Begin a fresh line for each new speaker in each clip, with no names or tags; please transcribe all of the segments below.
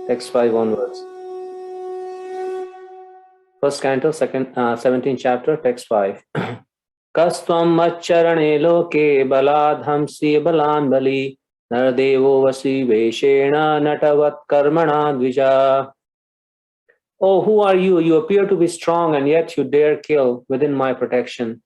text 5 onwards. First canto, 17th chapter, text 5. Kastvam macharane loke baladhamsi balan bali nardevo vasi veshena natavat karmana dvija. Oh, who are you? You appear to be strong, and yet you dare kill within my protection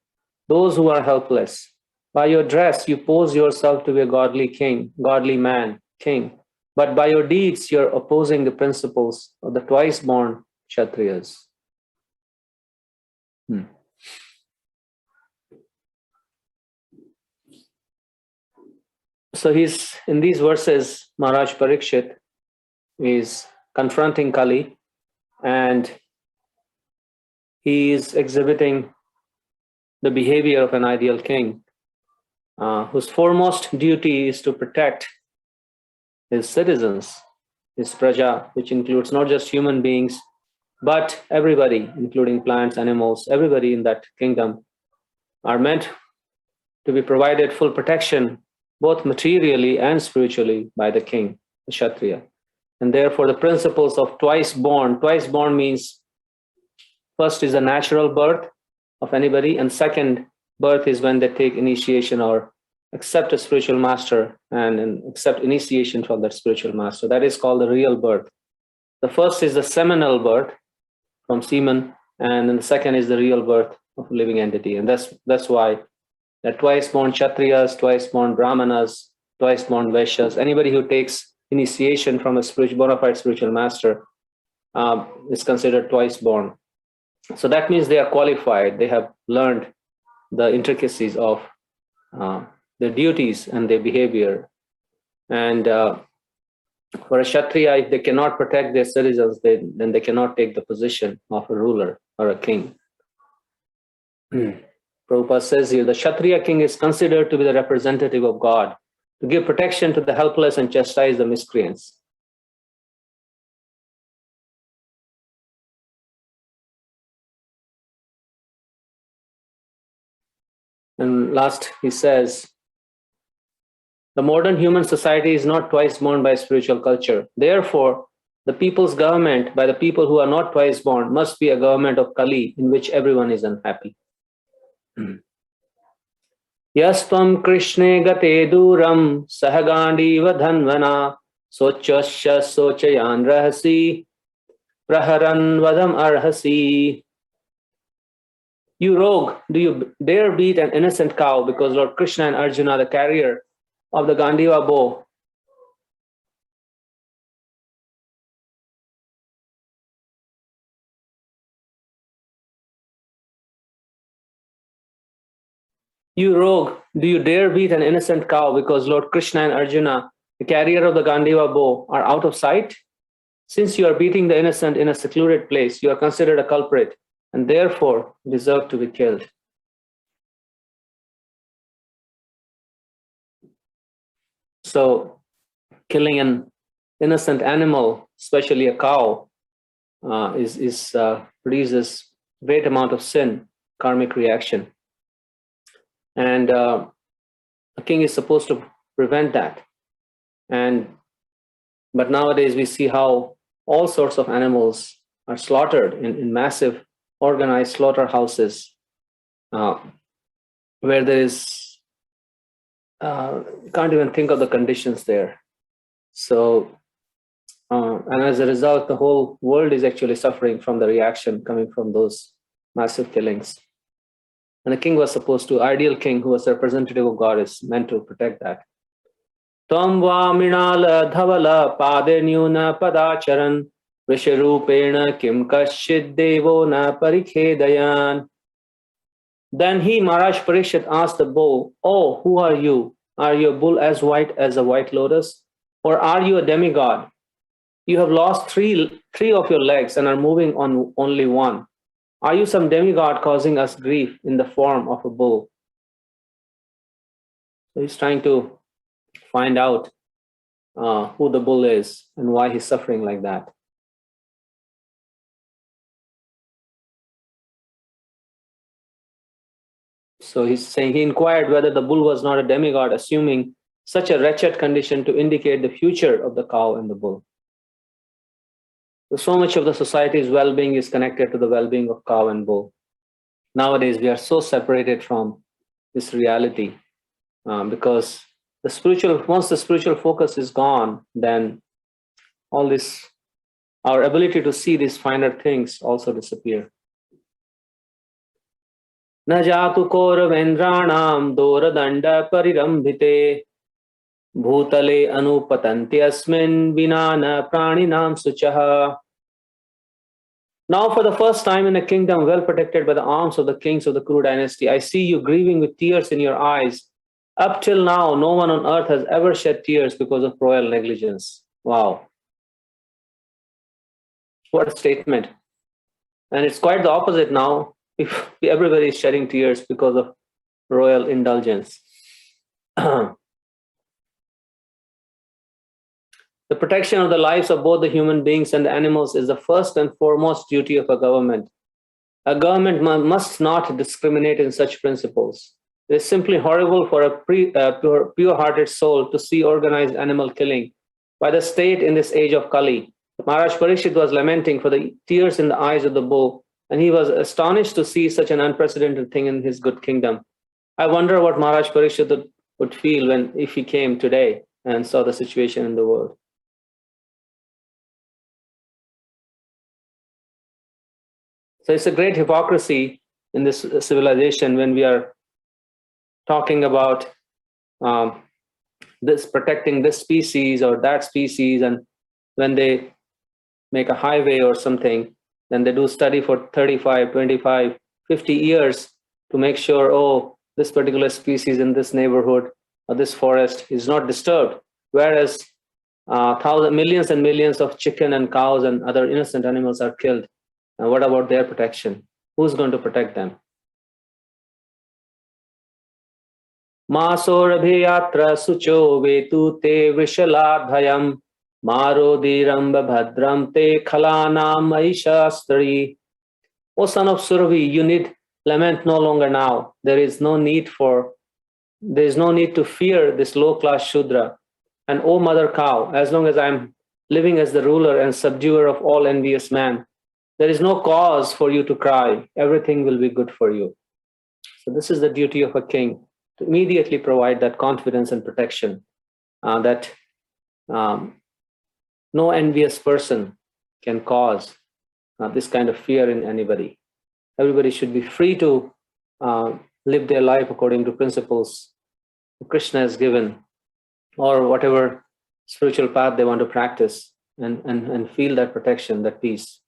those who are helpless. By your dress, you pose yourself to be a godly king, godly man, king. But by your deeds, you're opposing the principles of the twice-born Kshatriyas. So he's in these verses, Maharaj Parikshit is confronting Kali, and he is exhibiting the behavior of an ideal king, whose foremost duty is to protect his citizens, his praja, which includes not just human beings, but everybody, including plants, animals, everybody in that kingdom are meant to be provided full protection, both materially and spiritually, by the king, the Kshatriya. And therefore, the principles of twice born means first is a natural birth of anybody, and second birth is when they take initiation or accept a spiritual master and accept initiation from that spiritual master. That is called the real birth. The first is the seminal birth from semen, and then the second is the real birth of a living entity. And that's why that twice-born Kshatriyas, twice-born Brahmanas, twice-born Vaishyas, anybody who takes initiation from a bona fide spiritual master is considered twice-born. So that means they are qualified. They have learned the intricacies of their duties and their behavior. And for a Kshatriya, if they cannot protect their citizens, then they cannot take the position of a ruler or a king. Prabhupada says here, the Kshatriya king is considered to be the representative of God, to give protection to the helpless and chastise the miscreants. And last, he says, the modern human society is not twice born by spiritual culture. Therefore, the people's government by the people who are not twice born must be a government of Kali in which everyone is unhappy. Yastvam Krishne gate duram sahagandiva dhanvana sochasya sochayan rahasi praharan vadam arhasi. You rogue, do you dare beat an innocent cow because Lord Krishna and Arjuna, the carrier of the Gandiva bow, you rogue, do you dare beat an innocent cow because Lord Krishna and Arjuna, the carrier of the Gandiva bow, are out of sight? Since you are beating the innocent in a secluded place, you are considered a culprit and therefore deserve to be killed. So killing an innocent animal, especially a cow, produces great amount of sin, karmic reaction. And a king is supposed to prevent that. But nowadays we see how all sorts of animals are slaughtered in massive organized slaughterhouses, where there is, you can't even think of the conditions there. So, and as a result, the whole world is actually suffering from the reaction coming from those massive killings. And the king was supposed to, ideal king who was a representative of God, is meant to protect that. Tvam va minala dhavala pade nyuna padacharan visharupena kim kashid devo na parikhedayan. Then he, Maharaj Parikshit, asked the bull, oh, who are you? Are you a bull as white as a white lotus? Or are you a demigod? You have lost three of your legs and are moving on only one. Are you some demigod causing us grief in the form of a bull? So he's trying to find out who the bull is and why he's suffering like that. So he's saying he inquired whether the bull was not a demigod, assuming such a wretched condition to indicate the future of the cow and the bull. So much of the society's well-being is connected to the well-being of cow and bull. Nowadays, we are so separated from this reality because once the spiritual focus is gone, then all this, our ability to see these finer things also disappear. न जातु कौरवेन्द्राणां दोरदण्ड परिरम्भिते भूतले अनुपतन्ति अस्मिन् विना न प्राणिनां शुचः. Now, for the first time in a kingdom well protected by the arms of the kings of the Kuru dynasty, I see you grieving with tears in your eyes. Up till now, no one on earth has ever shed tears because of royal negligence. Wow. What a statement. And it's quite the opposite now. If everybody is shedding tears because of royal indulgence. The protection of the lives of both the human beings and the animals is the first and foremost duty of a government. A government must not discriminate in such principles. It is simply horrible for a pure-hearted soul to see organized animal killing by the state in this age of Kali. Maharaj Parikshit was lamenting for the tears in the eyes of the bull, and he was astonished to see such an unprecedented thing in his good kingdom. I wonder what Maharaj Parikshit would feel if he came today and saw the situation in the world. So it's a great hypocrisy in this civilization when we are talking about this protecting this species or that species, and when they make a highway or something, then they do study for 35, 25, 50 years to make sure, oh, this particular species in this neighborhood or this forest is not disturbed. Whereas millions and millions of chicken and cows and other innocent animals are killed. And what about their protection? Who's going to protect them? Masorabhiyatra sucho vetu te vishaladhayam marodhiramba bhadram te khalanam aishastri. O son of Surabhi, you need lament no longer now. There is no need to fear this low-class Shudra. And O mother cow, as long as I'm living as the ruler and subduer of all envious man, there is no cause for you to cry. Everything will be good for you. So this is the duty of a king, to immediately provide that confidence and protection that no envious person can cause this kind of fear in anybody. Everybody should be free to live their life according to principles Krishna has given, or whatever spiritual path they want to practice, and feel that protection, that peace.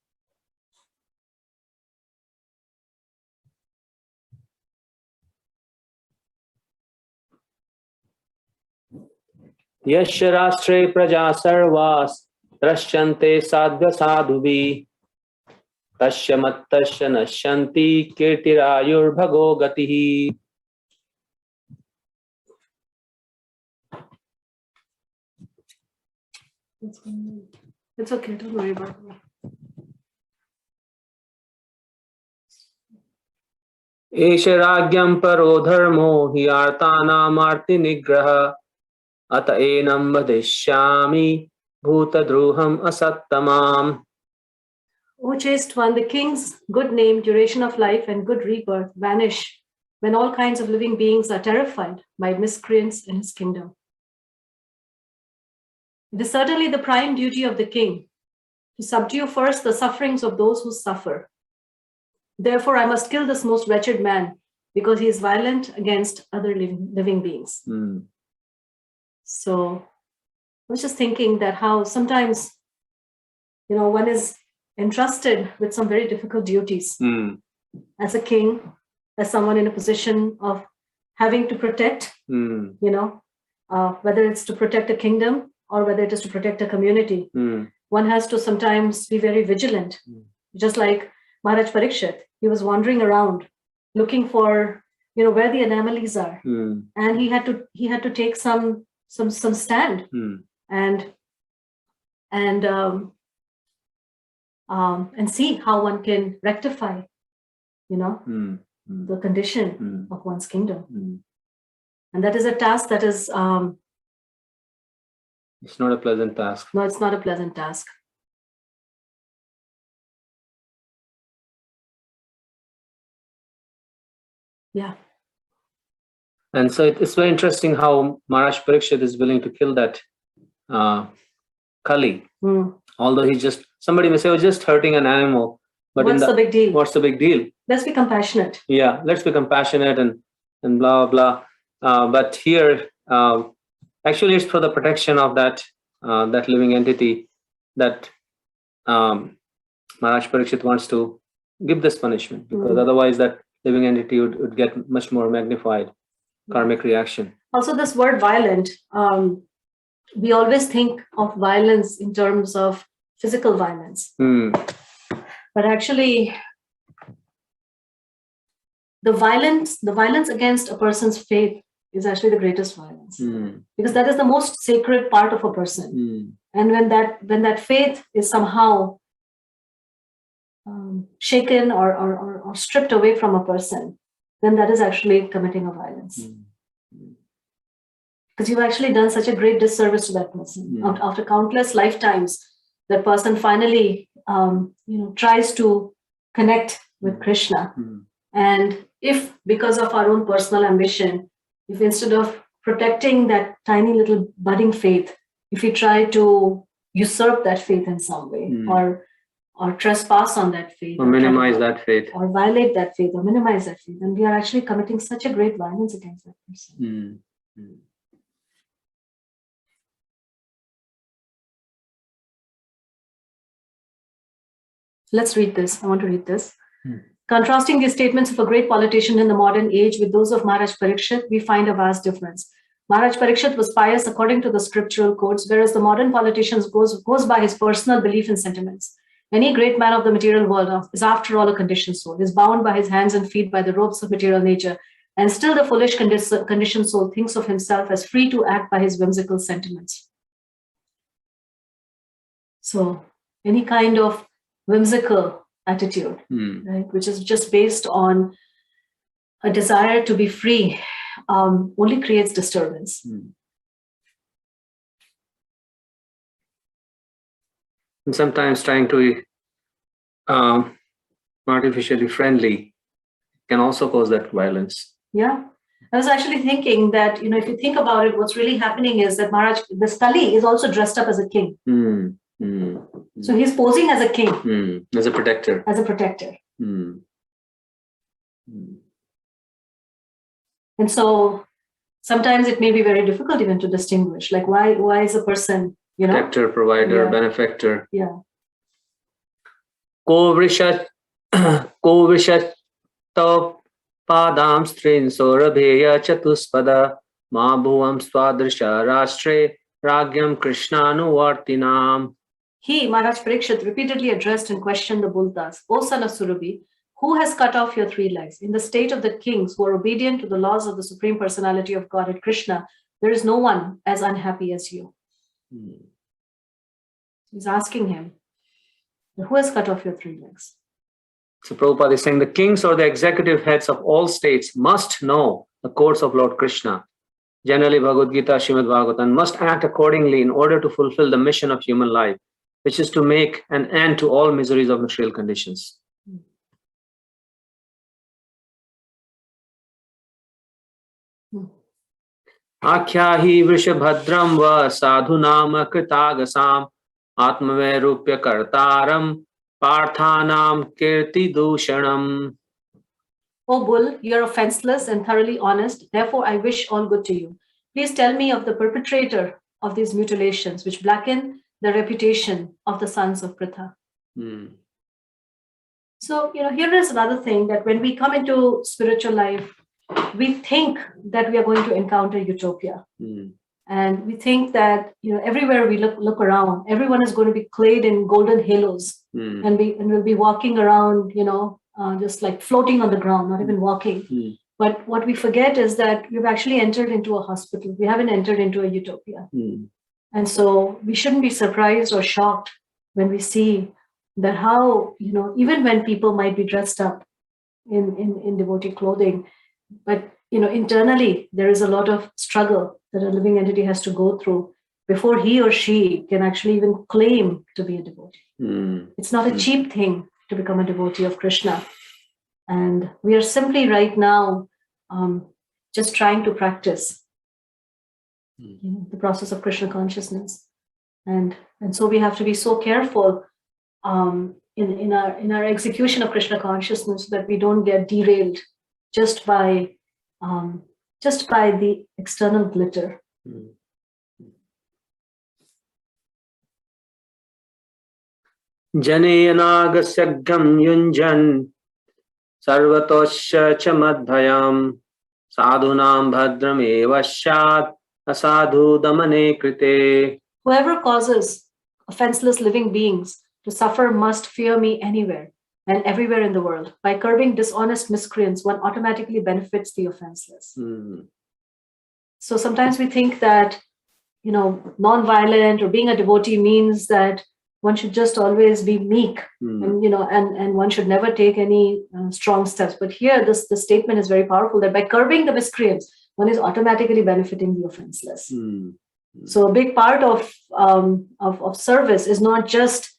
Yasya rashtre praja sarvas drashyante sadhya sadhuvi tasya mattasya nashyanti kirtirayur bhago gatihi.
It's okay, don't worry about it.
Esharāgyam paro dharmo hiyartānām arti nigraha ata enam vadishyāmi bhutadruham asattamam.
O chaste one, the king's good name, duration of life, and good rebirth vanish when all kinds of living beings are terrified by miscreants in his kingdom. It is certainly the prime duty of the king to subdue first the sufferings of those who suffer. Therefore, I must kill this most wretched man because he is violent against other living beings. So I was just thinking that how sometimes, one is entrusted with some very difficult duties as a king, as someone in a position of having to protect, whether it's to protect a kingdom or whether it is to protect a community. One has to sometimes be very vigilant. Just like Maharaj Parikshit, he was wandering around looking for, where the anomalies are, and he had to take some stand and see how one can rectify, the condition of one's kingdom. And that is a task that is.
It's not a pleasant task.
No, it's not a pleasant task. Yeah.
And so it's very interesting how Maharaj Parikshit is willing to kill that Kali. Although he's just, somebody may say, oh, just hurting an animal. But
what's the big deal?
What's the big deal?
Let's be compassionate.
Yeah, let's be compassionate and blah, blah. But here, actually, it's for the protection of that living entity that Maharaj Parikshit wants to give this punishment, because otherwise that living entity would get much more magnified karmic reaction. Also,
this word violent, we always think of violence in terms of physical violence. But actually, the violence against a person's faith is actually the greatest violence, because that is the most sacred part of a person. And when that faith is somehow shaken or stripped away from a person, then that is actually committing a violence. Because you've actually done such a great disservice to that person. After countless lifetimes, that person finally tries to connect with Krishna. And if, because of our own personal ambition, if instead of protecting that tiny little budding faith, if we try to usurp that faith in some way, or trespass on that faith,
or minimize that faith,
or violate that faith, or minimize that faith, then we are actually committing such a great violence against that person. Let's read this. I want to read this. Contrasting these statements of a great politician in the modern age with those of Maharaj Parikshit, we find a vast difference. Maharaj Parikshit was pious according to the scriptural codes, whereas the modern politician goes by his personal belief and sentiments. Any great man of the material world is after all a conditioned soul, is bound by his hands and feet by the ropes of material nature, and still the foolish conditioned soul thinks of himself as free to act by his whimsical sentiments. So any kind of whimsical attitude, right, which is just based on a desire to be free, only creates disturbance.
And sometimes trying to be artificially friendly can also cause that violence.
Yeah. I was actually thinking that, if you think about it, what's really happening is that Maharaj, this Kali, is also dressed up as a king. So he's posing as a king.
As a protector.
As a protector. And so sometimes it may be very difficult even to distinguish, like why is a person,
protector, provider, benefactor.
Yeah.
Ko vrishat tav padam strin sorabheya chatuspada ma bhuvam swadrisha rashtre ragyam krishnanu.
He, Maharaj Parikshit, repeatedly addressed and questioned the Bultas. O son of Surabhi, who has cut off your 3 legs? In the state of the kings who are obedient to the laws of the Supreme Personality of Godhead Krishna, there is no one as unhappy as you. He's asking him, who has cut off your 3 legs?
So Prabhupada is saying the kings or the executive heads of all states must know the course of Lord Krishna, generally Bhagavad Gita, Srimad Bhagavatam, must act accordingly in order to fulfill the mission of human life, which is to make an end to all miseries of material conditions. Akhyahi Vrishabhadram va sadhunam kritagasam atmavai kartaram parthanam kirti dushanam.
O bull, you are offenseless and thoroughly honest. Therefore, I wish all good to you. Please tell me of the perpetrator of these mutilations, which blacken the reputation of the sons of Pritha. So, here is another thing, that when we come into spiritual life, we think that we are going to encounter utopia. And we think that, everywhere we look around, everyone is going to be clad in golden halos, and we'll be walking around, just like floating on the ground, not even walking. But what we forget is that we've actually entered into a hospital. We haven't entered into a utopia. And so we shouldn't be surprised or shocked when we see that how, even when people might be dressed up in devotee clothing, but, internally, there is a lot of struggle that a living entity has to go through before he or she can actually even claim to be a devotee. It's not a cheap thing to become a devotee of Krishna. And we are simply right now just trying to practice the process of Krishna consciousness. And so we have to be so careful in our execution of Krishna consciousness that we don't get derailed just by the external glitter.
Janeyanagasya gam yunjan sarvatosya chamadbhayam sadhunam bhadram evashyat asadhu damane krite.
Whoever causes offenseless living beings to suffer must fear me anywhere and everywhere in the world. By curbing dishonest miscreants, one automatically benefits the offenseless. So sometimes we think that, non-violent or being a devotee means that one should just always be meek, and one should never take any strong steps. But here, the statement is very powerful that by curbing the miscreants, one is automatically benefiting the offenseless. So a big part of service is not just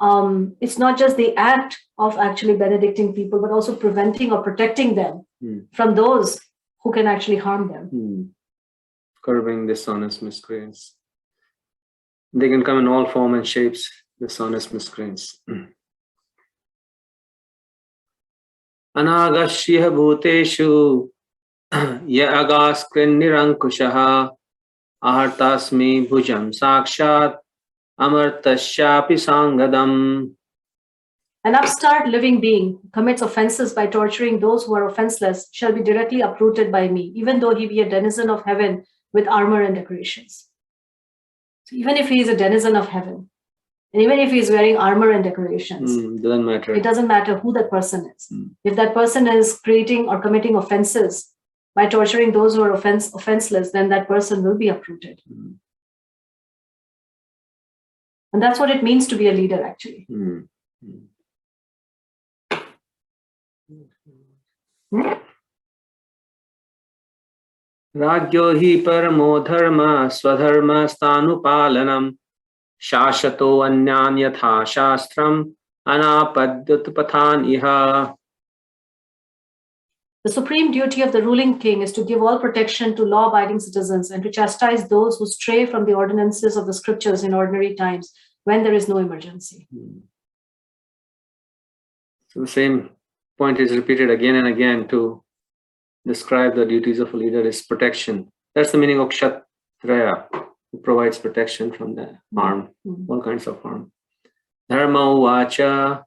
it's not just the act of actually benedicting people, but also preventing or protecting them from those who can actually harm them.
Curbing dishonest miscreants. They can come in all form and shapes, dishonest miscreants. Anagashya bhuteshu ya agaskrin nirankushaha ahartasmi bhujam sakshat amartasyapi sangadam.
An upstart living being who commits offenses by torturing those who are offenseless shall be directly uprooted by me, even though he be a denizen of heaven with armor and decorations. So even if he is a denizen of heaven, and even if he is wearing armor and decorations,
doesn't matter.
It doesn't matter who that person is. If that person is creating or committing offenses by torturing those who are offenseless, then that person will be uprooted. And that's what it means to be a leader, actually.
Ragyo hi paramo dharma swadharma stanupalanam shashato anyan yatha shastram anapadyut pathan iha.
The supreme duty of the ruling king is to give all protection to law-abiding citizens and to chastise those who stray from the ordinances of the scriptures in ordinary times when there is no emergency.
So the same point is repeated again and again to describe the duties of a leader is protection. That's the meaning of kshatriya, who provides protection from the harm, all kinds of harm. Dharma uvacha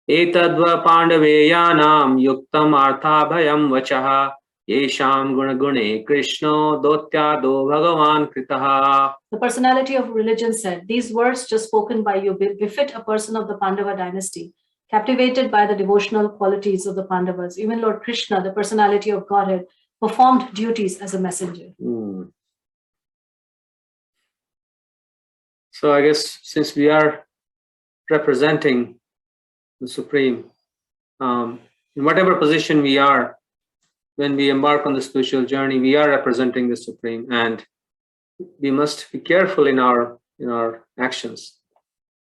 etadva pandaveyanam yuktam arthabhayam vachaha yesham gunagune krishno dotyado bhagavan kritaha.
The personality of religion said, these words just spoken by you befit a person of the Pandava dynasty, captivated by the devotional qualities of the Pandavas. Even Lord Krishna, the personality of Godhead, performed duties as a messenger.
So I guess since we are representing the Supreme, in whatever position we are, when we embark on the spiritual journey, we are representing the Supreme, and we must be careful in our actions,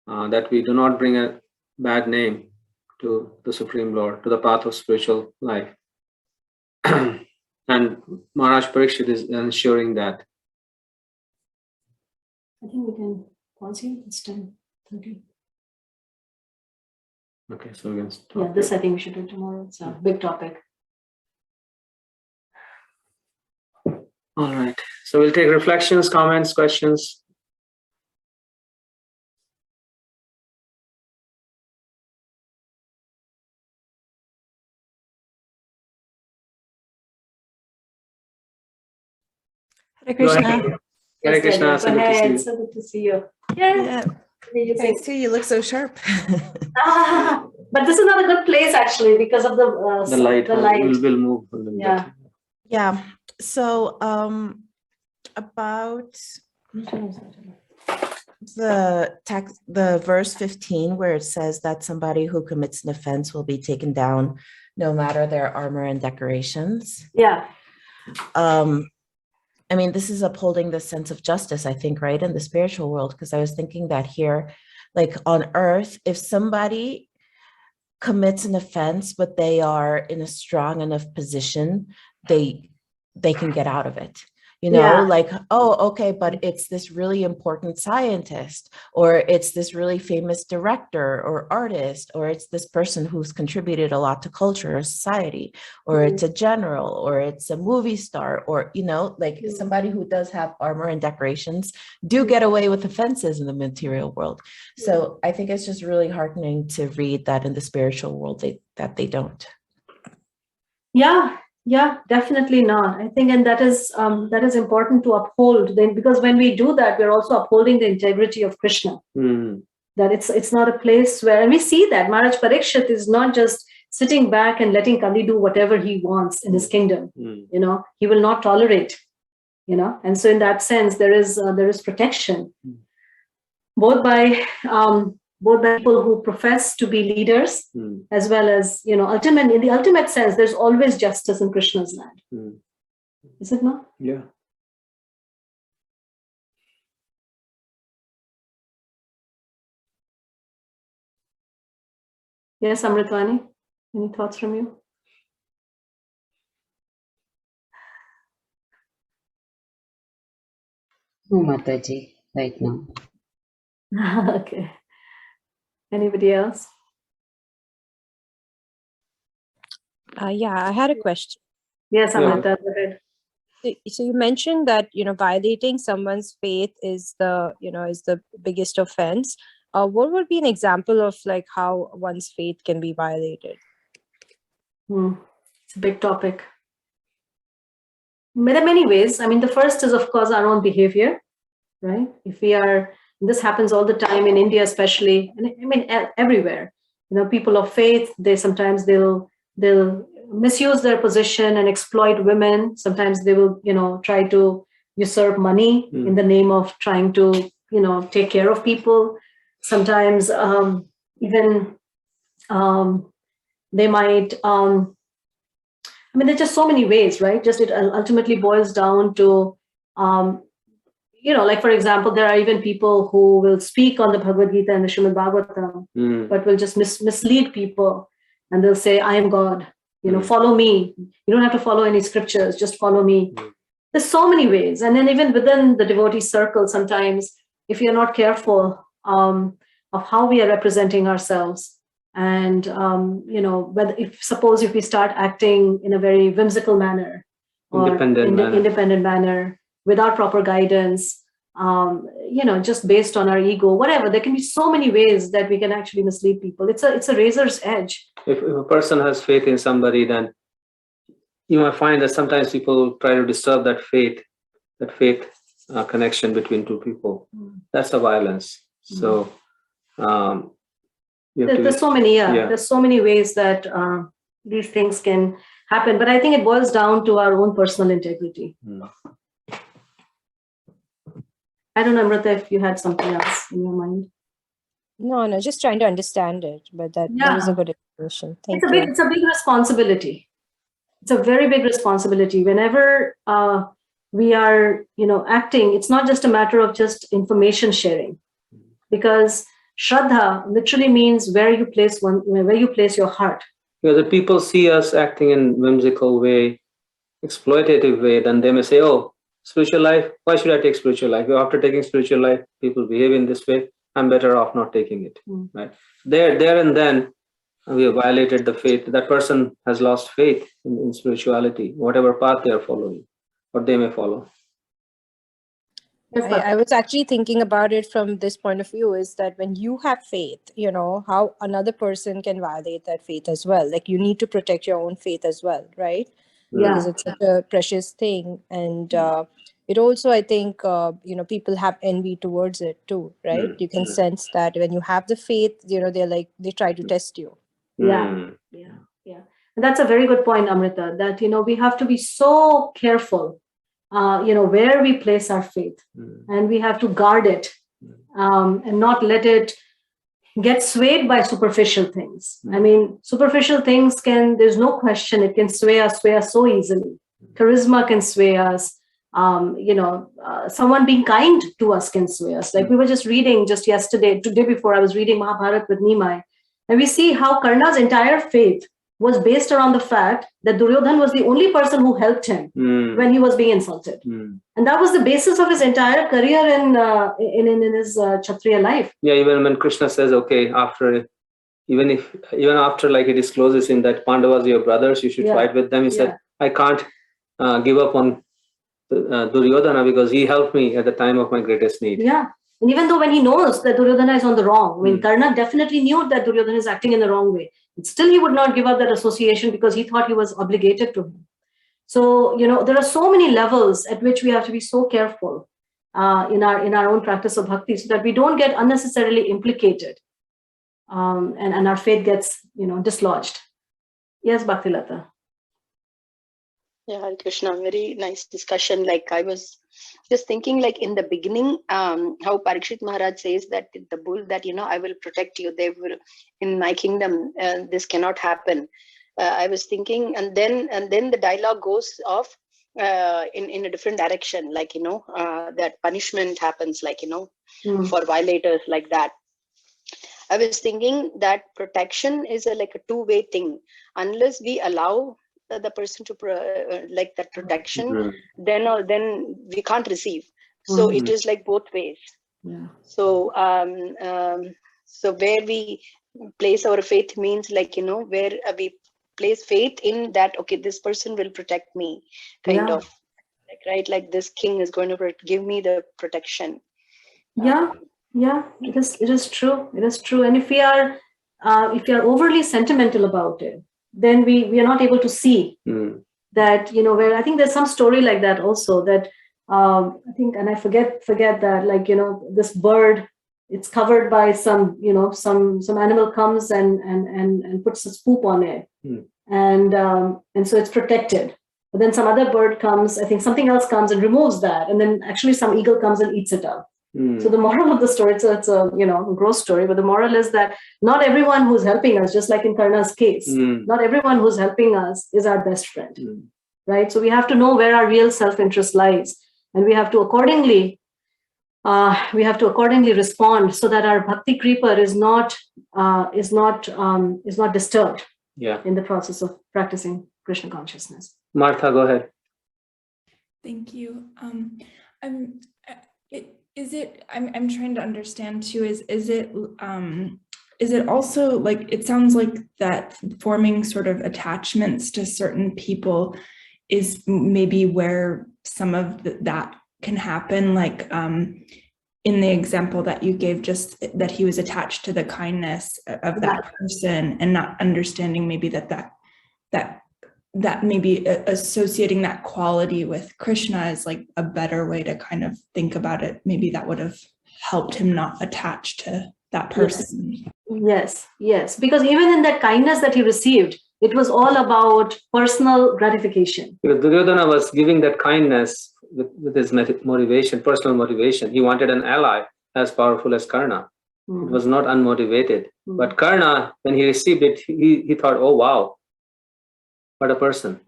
that we do not bring a bad name to the Supreme Lord, to the path of spiritual life. And Maharaj Parikshit is ensuring that.
I think we can pause here. It's 10:30.
Okay, so we can stop.
Yeah, this I think we should do tomorrow. It's a big topic.
All right. So we'll take reflections, comments, questions.
Hare Krishna.
Hare Krishna.
So good to see you. Yeah.
Thanks too. You look so sharp.
But this is not a good place actually because of the
light.
The light.
We'll move a little bit.
Yeah. So about the verse 15 where it says that somebody who commits an offense will be taken down no matter their armor and decorations.
Yeah.
I mean, this is upholding the sense of justice, I think, right, in the spiritual world, because I was thinking that here, like on earth, if somebody commits an offense, but they are in a strong enough position, they can get out of it. You know, like, oh, okay, but it's this really important scientist, or it's this really famous director or artist, or it's this person who's contributed a lot to culture or society, or it's a general, or it's a movie star, or, you know, like somebody who does have armor and decorations do get away with offenses in the material world. So I think it's just really heartening to read that in the spiritual world, that they don't.
Yeah, definitely not. I think, and that is important to uphold. Then, because when we do that, we're also upholding the integrity of Krishna. That it's not a place where, and we see that Maharaj Parikshit is not just sitting back and letting Kali do whatever he wants in his kingdom. You know, he will not tolerate. You know, and so in that sense, there is protection, both by people who profess to be leaders, as well as, you know, in the ultimate sense, there's always justice in Krishna's land. Is it not?
Yeah.
Yes, Amritwani, any thoughts from you?
No, Mataji, right now.
Okay. Anybody else?
Yeah, I had a question.
Yes, Amrita, go ahead.
So you mentioned that, you know, violating someone's faith is the biggest offense. What would be an example of like how one's faith can be violated?
It's a big topic. There are many ways. I mean, the first is, of course, our own behavior, right? If we are, this happens all the time in India, especially, and I mean, everywhere. You know, people of faith, they'll misuse their position and exploit women. Sometimes they will, you know, try to usurp money in the name of trying to, you know, take care of people. Sometimes even they might, I mean, there's just so many ways, right? Just it ultimately boils down to, you know, like, for example, there are even people who will speak on the Bhagavad Gita and the Srimad Bhagavatam, but will just mislead people. And they'll say, I am God, you know, follow me. You don't have to follow any scriptures, just follow me. There's so many ways. And then even within the devotee circle, sometimes if you're not careful of how we are representing ourselves, and, you know, suppose if we start acting in a very whimsical manner or independent manner without proper guidance, you know, just based on our ego, whatever, there can be so many ways that we can actually mislead people. It's a razor's edge.
If a person has faith in somebody, then you might find that sometimes people try to disturb that faith connection between two people. That's a violence. So
there's so many, there's so many ways that these things can happen. But I think it boils down to our own personal integrity. I don't know, Amrita, if you had something else in your mind.
No, just trying to understand it, but that was a good explanation. Thank you.
It's a big responsibility. It's a very big responsibility. Whenever we are, you know, acting, it's not just a matter of just information sharing, because Shraddha literally means where you place your heart.
Yeah, the people see us acting in whimsical way, exploitative way, then they may say, oh, spiritual life, why should I take spiritual life? After taking spiritual life, people behave in this way, I'm better off not taking it. Right? There and then we have violated the faith. That person has lost faith in spirituality, whatever path they are following, or they may follow.
I was actually thinking about it from this point of view, is that when you have faith, you know, how another person can violate that faith as well. Like, you need to protect your own faith as well, right? Because it's such a precious thing. And it also, I think, you know, people have envy towards it too, right? You can sense that when you have the faith, you know, they try to test you.
Yeah. And that's a very good point, Amrita, that, you know, we have to be so careful, you know, where we place our faith, and we have to guard it and not let it get swayed by superficial things. I mean, superficial things there's no question, it can sway us so easily. Charisma can sway us. You know, someone being kind to us can sway us. Like we were just reading just yesterday, today before, I was reading Mahabharata with Nimai, And we see how Karna's entire faith was based around the fact that Duryodhana was the only person who helped him when he was being insulted. And that was the basis of his entire career in his Kshatriya life.
Yeah, even when Krishna says, okay, even after like he discloses in that Pandavas are your brothers, you should fight with them. He said, I can't give up on Duryodhana because he helped me at the time of my greatest need.
Yeah. And even though when he knows that Duryodhana is on the wrong, I mean, Karna definitely knew that Duryodhana is acting in the wrong way. But still, he would not give up that association because he thought he was obligated to him. So, there are so many levels at which we have to be so careful in our own practice of bhakti so that we don't get unnecessarily implicated and our faith gets, dislodged. Yes, Bhaktilata.
Yeah, Hare Krishna, very nice discussion. Like I was just thinking, like in the beginning, how Parikshit Maharaj says that the bull that, I will protect you. They will, in my kingdom, this cannot happen. I was thinking, and then the dialogue goes off in a different direction, like, that punishment happens, like, for violators like that. I was thinking that protection is like a two-way thing. Unless we allow the person to like that protection, then we can't receive. So it is like both ways.
Yeah.
So so where we place our faith means like, where we place faith in that, okay, this person will protect me, kind of, like, right? Like this king is going to give me the protection.
It is true. It is true. And if we are overly sentimental about it, then we are not able to see that, where I think there's some story like that also that I think, and I forget that, like, this bird, it's covered by some animal comes and puts a spoop on it. And so it's protected. But then some other bird comes, I think something else comes and removes that. And then actually some eagle comes and eats it up. So the moral of the story, it's a gross story, but the moral is that not everyone who's helping us, just like in Karna's case, not everyone who's helping us is our best friend, right? So we have to know where our real self-interest lies, and we have to accordingly respond so that our bhakti creeper is not disturbed in the process of practicing Krishna consciousness.
Martha, go ahead.
Thank you. I'm trying to understand too, is it also like, it sounds like that forming sort of attachments to certain people is maybe where some of that can happen, like in the example that you gave, just that he was attached to the kindness of that person and not understanding maybe that maybe associating that quality with Krishna is like a better way to kind of think about it. Maybe that would have helped him not attach to that person.
Yes. Because even in that kindness that he received, it was all about personal gratification.
Because Duryodhana was giving that kindness with his motivation, personal motivation. He wanted an ally as powerful as Karna. It was not unmotivated. But Karna, when he received it, he thought, oh, wow. What a person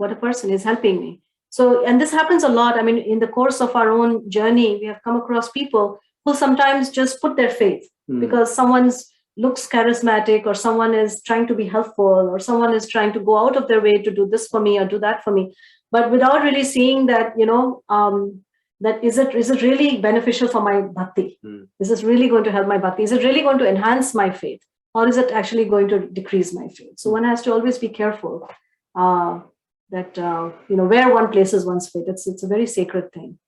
is helping me. So, and this happens a lot. I mean, in the course of our own journey, we have come across people who sometimes just put their faith because someone looks charismatic or someone is trying to be helpful or someone is trying to go out of their way to do this for me or do that for me. But without really seeing that, that is it really beneficial for my bhakti? Is this really going to help my bhakti? Is it really going to enhance my faith? Or is it actually going to decrease my faith? So one has to always be careful that where one places one's faith. It's a very sacred thing.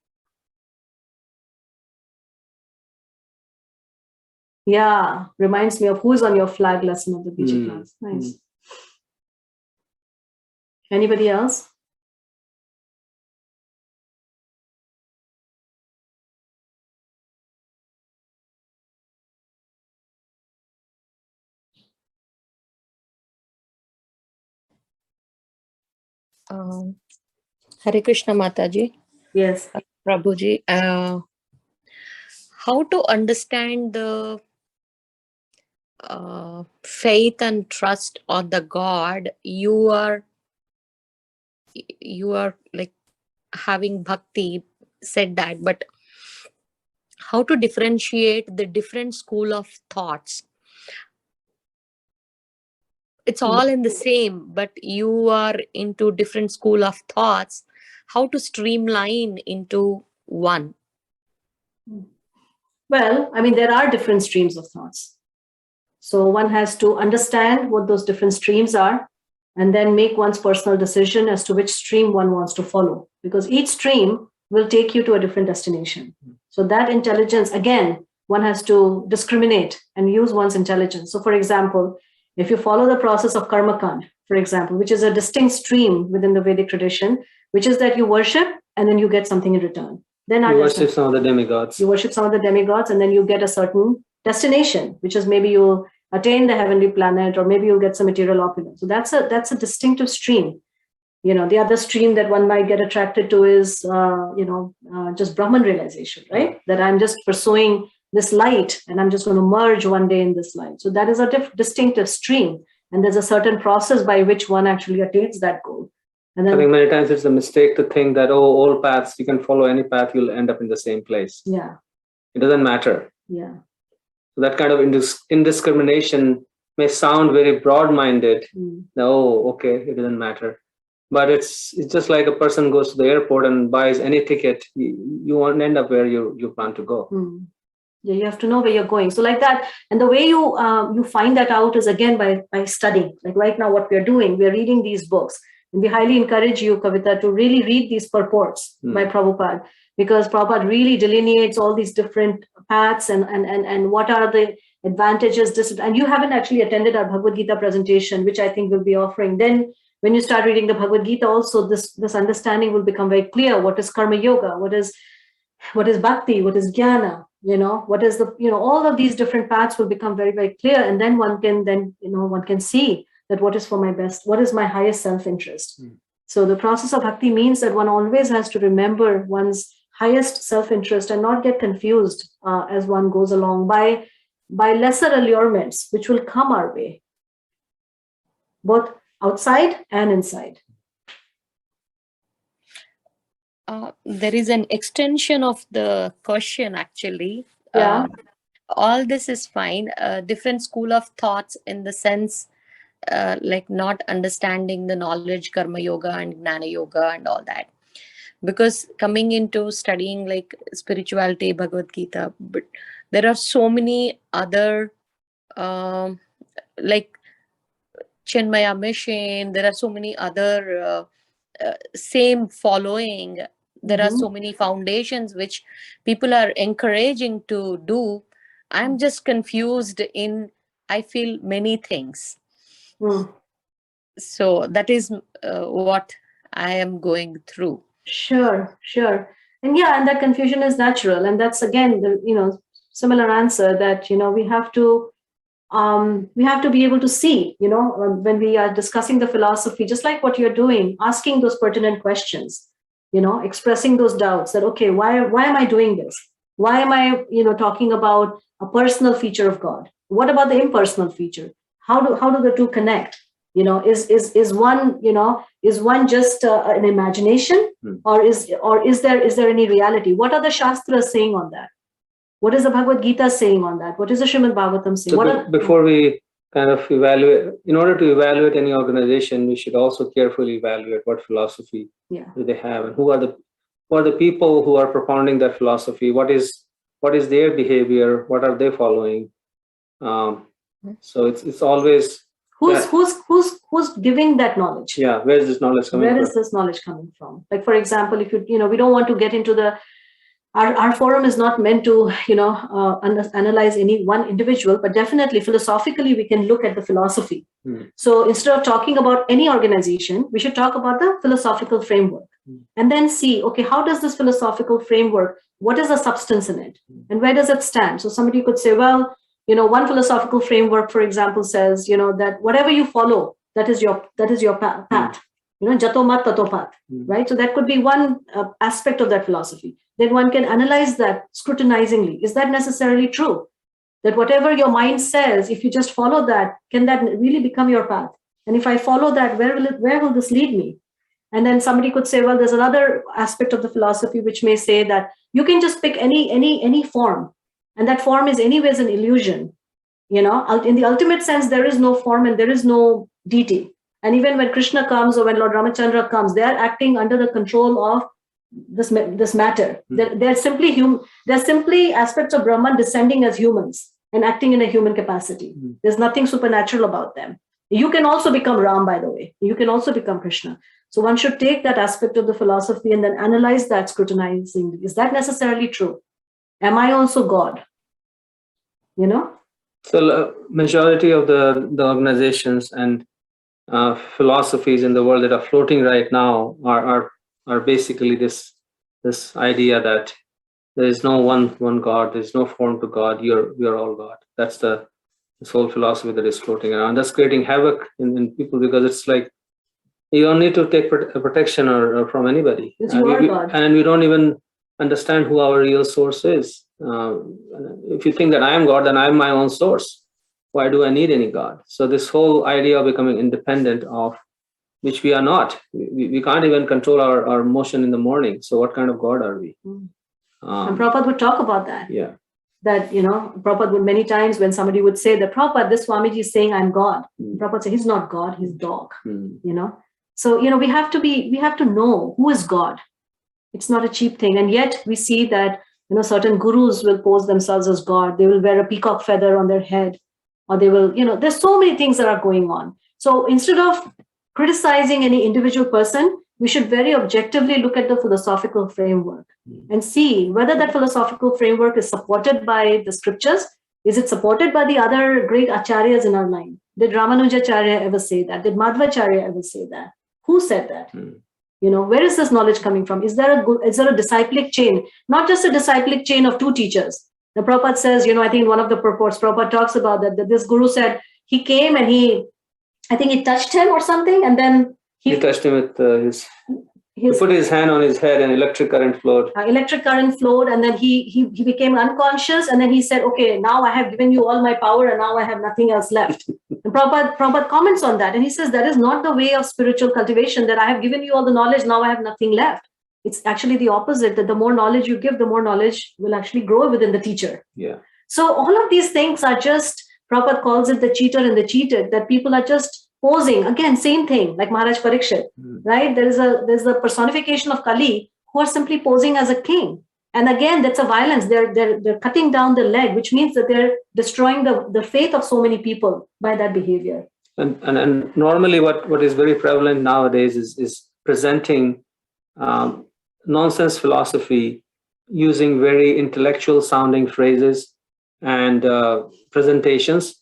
Yeah, reminds me of who's on your flag lesson of the Bija class. Nice. Anybody else?
Hare Krishna Mataji.
Yes.
Prabhuji, how to understand the faith and trust on the God you are like having bhakti, said that, but how to differentiate the different school of thoughts?
it's all in the same, but you are into different school of thoughts. How to streamline into one?
Well, I mean, there are different streams of thoughts. So one has to understand what those different streams are and then make one's personal decision as to which stream one wants to follow, because each stream will take you to a different destination. So that intelligence, again, one has to discriminate and use one's intelligence. So for example, if you follow the process of karma kand, for example, which is a distinct stream within the Vedic tradition, which is that you worship and then you get something in return. Then
you worship some of the demigods.
You worship some of the demigods and then you get a certain destination, which is maybe you'll attain the heavenly planet or maybe you'll get some material opulence. So that's a distinctive stream. You know, the other stream that one might get attracted to is, just Brahman realization, right? That I'm just pursuing this light and I'm just going to merge one day in this light. So that is a distinctive stream. And there's a certain process by which one actually attains that goal. And then,
I think many times it's a mistake to think that, all paths, you can follow any path, you'll end up in the same place.
Yeah.
It doesn't matter.
Yeah.
So that kind of indiscrimination may sound very broad-minded. Okay, it doesn't matter. But it's just like a person goes to the airport and buys any ticket, you won't end up where you plan to go.
Yeah, you have to know where you're going. So like that, and the way you find that out is again by studying. Like right now, what we're doing, we're reading these books, and we highly encourage you, Kavita, to really read these purports by Prabhupada, because Prabhupada really delineates all these different paths and what are the advantages. And you haven't actually attended our Bhagavad Gita presentation, which I think we'll be offering. Then when you start reading the Bhagavad Gita, also this understanding will become very clear. What is karma yoga? What is bhakti? What is jnana? What is all of these different paths will become very, very clear. And then one can see that what is for my best, what is my highest self-interest. So the process of bhakti means that one always has to remember one's highest self-interest and not get confused as one goes along by lesser allurements, which will come our way, both outside and inside.
There is an extension of the question, actually.
Yeah.
All this is fine. Different school of thoughts in the sense, like not understanding the knowledge, karma yoga and jnana yoga and all that. Because coming into studying like spirituality, Bhagavad Gita, but there are so many other, like Chinmaya Mission, there are so many other same following. There are so many foundations which people are encouraging to do. I'm just confused I feel many things. So that is what I am going through.
Sure. And and that confusion is natural. And that's again, the, similar answer that, we have to be able to see, when we are discussing the philosophy, just like what you're doing, asking those pertinent questions, expressing those doubts that, okay, why am I doing this? Why am I, talking about a personal feature of God? What about the impersonal feature? How do the two connect? Is one just an imagination, or is there any reality? What are the Shastras saying on that? What is the Bhagavad Gita saying on that? What is the Srimad Bhagavatam saying?
So before we kind of evaluate, in order to evaluate any organization, we should also carefully evaluate what philosophy do they have, and who are the people who are propounding that philosophy. What is their behavior? What are they following? So it's always
who's giving that knowledge?
Yeah, where is this knowledge coming from?
Where is this knowledge coming from? Like, for example, if we don't want to get into our forum is not meant to, analyze any one individual, but definitely philosophically, we can look at the philosophy. So instead of talking about any organization, we should talk about the philosophical framework and then see, okay, how does this philosophical framework, what is the substance in it? And where does it stand? So somebody could say, well, one philosophical framework, for example, says, that whatever you follow, that is your path. Jato mat tato path, right? So that could be one aspect of that philosophy. Then one can analyze that scrutinizingly. Is that necessarily true? That whatever your mind says, if you just follow that, can that really become your path? And if I follow that, where will this lead me? And then somebody could say, well, there's another aspect of the philosophy which may say that you can just pick any form, and that form is anyways an illusion. In the ultimate sense, there is no form and there is no deity. And even when Krishna comes or when Lord Ramachandra comes, they are acting under the control of this matter. They're simply aspects of Brahman descending as humans and acting in a human capacity. There's nothing supernatural about them. You can also become Ram, by the way. You can also become Krishna. So one should take that aspect of the philosophy and then analyze that, scrutinizing. Is that necessarily true? Am I also God? You know? So
majority of the organizations and philosophies in the world that are floating right now are basically this idea that there is no one God, there is no form to God. You're all God. That's this whole philosophy that is floating around. That's creating havoc in people, because it's like you don't need to take protection or from anybody. And we don't even understand who our real source is. If you think that I am God, then I'm my own source. Why do I need any God? So this whole idea of becoming independent of, which we are not. We can't even control our motion in the morning. So what kind of God are we?
And Prabhupada would talk about that.
Yeah.
That, Prabhupada would many times when somebody would say that, Prabhupada, this Swamiji is saying I'm God. Prabhupada said, he's not God, he's dog. So, we have to know who is God. It's not a cheap thing. And yet we see that, certain gurus will pose themselves as God. They will wear a peacock feather on their head, or they will, there's so many things that are going on. So instead of criticizing any individual person, we should very objectively look at the philosophical framework and see whether that philosophical framework is supported by the scriptures. Is it supported by the other great acharyas in our line? Did Ramanujacharya ever say that? Did Madhvacharya ever say that? Who said that? Where is this knowledge coming from? Is there a disciplic chain? Not just a disciplic chain of two teachers. The Prabhupada says, I think in one of the purports, Prabhupada talks about that this guru said he came and I think he touched him or something, and then
he touched him with he put his hand on his head and electric current flowed.
And then he became unconscious, and then he said, okay, now I have given you all my power and now I have nothing else left. And Prabhupada comments on that, and he says that is not the way of spiritual cultivation, that I have given you all the knowledge, now I have nothing left. It's actually the opposite, that the more knowledge you give, the more knowledge will actually grow within the teacher.
Yeah.
So all of these things are just, Prabhupada calls it the cheater and the cheated, that people are just posing. Again, same thing, like Maharaj Parikshit, right? There's a personification of Kali who are simply posing as a king. And again, that's a violence. They're cutting down the leg, which means that they're destroying the faith of so many people by that behavior.
And normally what is very prevalent nowadays is presenting nonsense philosophy using very intellectual sounding phrases and presentations.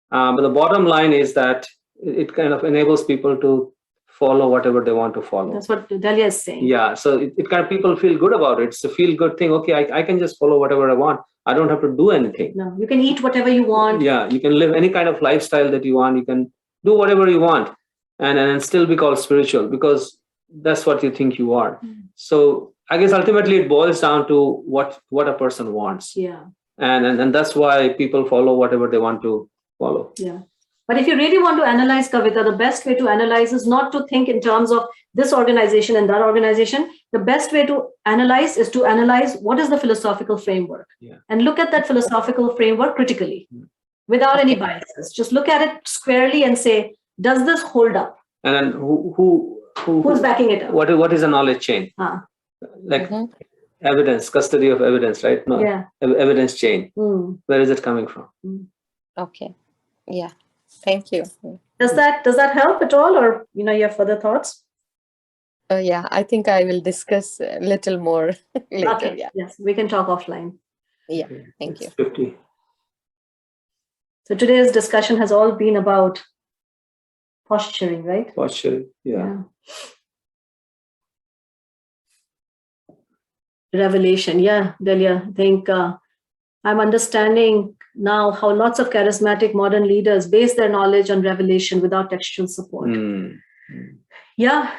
But the bottom line is that it kind of enables people to follow whatever they want to follow.
That's what Dalia is saying.
Yeah, so it kind of, people feel good about it. It's a feel good thing. Okay, I can just follow whatever I want. I don't have to do anything.
No, you can eat whatever you want.
Yeah, you can live any kind of lifestyle that you want. You can do whatever you want and still be called spiritual, because that's what you think you are. So I guess ultimately it boils down to what a person wants.
Yeah.
And that's why people follow whatever they want to follow.
Yeah. But if you really want to analyze Kavita, the best way to analyze is not to think in terms of this organization and that organization. The best way to analyze is to analyze what is the philosophical framework, and look at that philosophical framework critically, without any biases. Just look at it squarely and say, does this hold up?
And then who's
backing it up?
What is a knowledge chain? Like evidence, custody of evidence, right? No, evidence chain. Where is it coming from?
Okay. Yeah. Thank you.
Does that help at all, or you have further thoughts?
Yeah, I think I will discuss a little more later.
Okay.
Yeah.
Yes, we can talk offline.
Yeah. Thank you.
50.
So today's discussion has all been about posturing, right?
Posturing. Yeah.
Revelation. Yeah, Delia. I think I'm understanding now how lots of charismatic modern leaders base their knowledge on revelation without textual support. Yeah.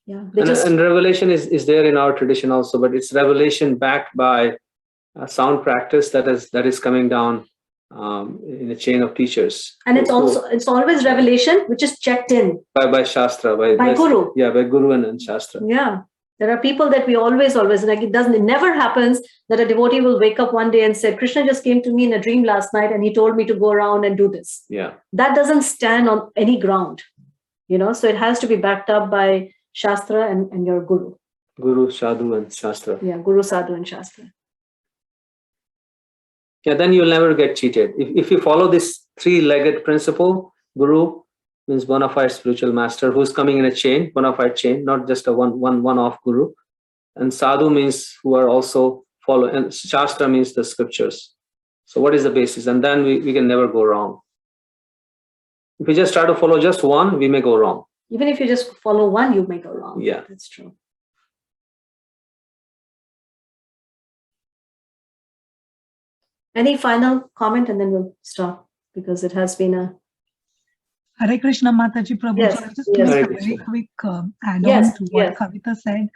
And revelation is there in our tradition also, but it's revelation backed by sound practice that is coming down in a chain of teachers.
And it's always revelation which is checked in
by Shastra, by
Guru.
Yeah, by Guru and Shastra.
Yeah. There are people that we always, like it never happens that a devotee will wake up one day and say, Krishna just came to me in a dream last night and he told me to go around and do this.
Yeah.
That doesn't stand on any ground, so it has to be backed up by Shastra and your Guru.
Guru, Sadhu, and Shastra.
Yeah, Guru, Sadhu, and Shastra.
Yeah, then you'll never get cheated. If you follow this three-legged principle, Guru means bona fide spiritual master who's coming in a chain, bona fide chain, not just a one-off Guru. And Sadhu means who are also follow, and Shastra means the scriptures. So what is the basis? And then we can never go wrong. If we just try to follow just one, we may go wrong.
Even if you just follow one, you may go wrong.
Yeah.
That's true. Any final comment and then we'll stop because it has been a...
Hare Krishna Mataji Prabhu.
Yes,
Just
yes.
a very quick add-on
Yes,
to what
yes.
Kavita said.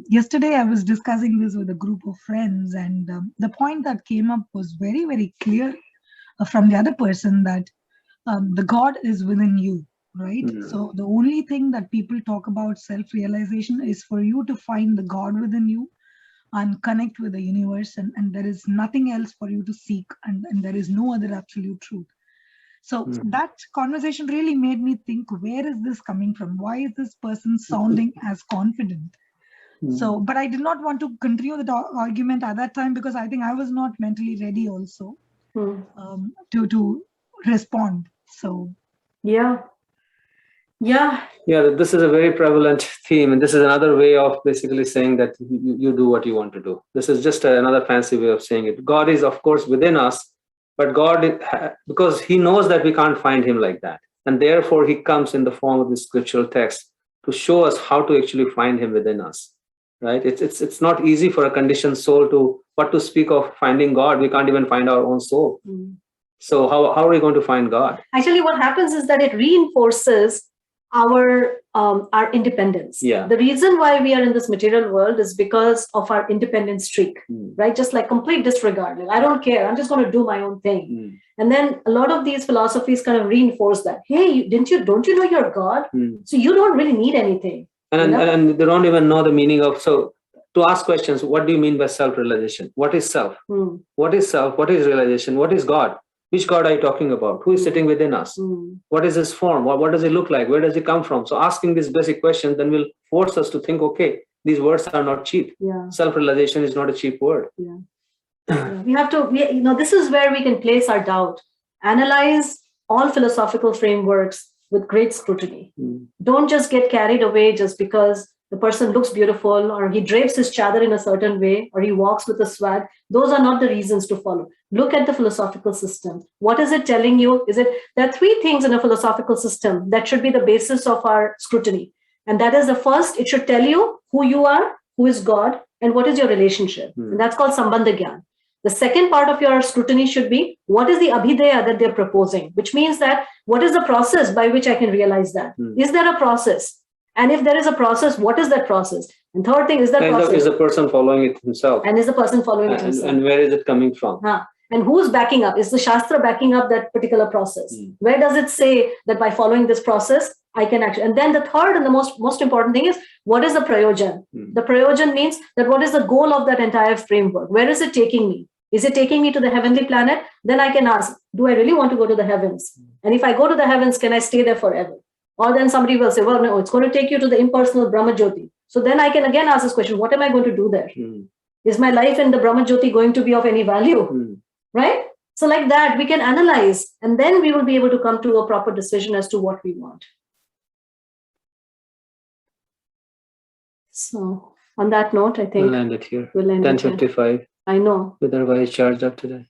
Yesterday, I was discussing this with a group of friends, and the point that came up was very, very clear from the other person that the God is within you, right? So the only thing that people talk about self-realization is for you to find the God within you and connect with the universe, and there is nothing else for you to seek, and there is no other absolute truth. So that conversation really made me think, where is this coming from? Why is this person sounding as confident? So, but I did not want to continue the argument at that time because I think I was not mentally ready also to respond. So,
yeah.
Yeah, this is a very prevalent theme, and this is another way of basically saying that you do what you want to do. This is just another fancy way of saying it. God is, of course, within us, but God, because he knows that we can't find him like that, and therefore he comes in the form of the scriptural text to show us how to actually find him within us. Right? It's not easy for a conditioned soul to speak of finding God. We can't even find our own soul. So how are we going to find God?
Actually, what happens is that it reinforces our independence.
Yeah.
The reason why we are in this material world is because of our independent streak, right? Just like complete disregard. Like, I don't care. I'm just going to do my own thing. And then a lot of these philosophies kind of reinforce that. Hey, don't you know you're God? So you don't really need anything.
And they don't even know the meaning of, so to ask questions, what do you mean by self-realization? What is self? What is self? What is realization? What is God? Which God are you talking about? Who is sitting within us? What is his form? What does it look like? Where does it come from? So asking these basic questions then will force us to think, okay, these words are not cheap.
Yeah.
Self-realization is not a cheap word.
Yeah. We have to, this is where we can place our doubt. Analyze all philosophical frameworks with great scrutiny. Don't just get carried away just because the person looks beautiful or he drapes his chadar in a certain way or he walks with a swag. Those are not the reasons to follow. Look at the philosophical system. What is it telling you? There are three things in a philosophical system that should be the basis of our scrutiny. And that is the first, it should tell you who you are, who is God, and what is your relationship. And that's called Sambandha Gyan. The second part of your scrutiny should be, what is the abhidheya that they're proposing? Which means that, what is the process by which I can realize that? Is there a process? And if there is a process, what is that process? And third thing, is that process?
Is the person following it himself?
And is the person following it himself?
And where is it coming from?
And who's backing up? Is the Shastra backing up that particular process? Where does it say that by following this process, I can actually... And then the third and the most important thing is, what is the prayojan? The prayojan means that what is the goal of that entire framework? Where is it taking me? Is it taking me to the heavenly planet? Then I can ask, do I really want to go to the heavens? And if I go to the heavens, can I stay there forever? Or then somebody will say, well, no, it's going to take you to the impersonal Brahma Jyoti. So then I can again ask this question, what am I going to do there? Is my life in the Brahma Jyoti going to be of any value? Right? So like that, we can analyze, and then we will be able to come to a proper decision as to what we want. So on that note, I think
we'll end it here.
We'll end
10:55.
I know.
Vidarbha is charged up today.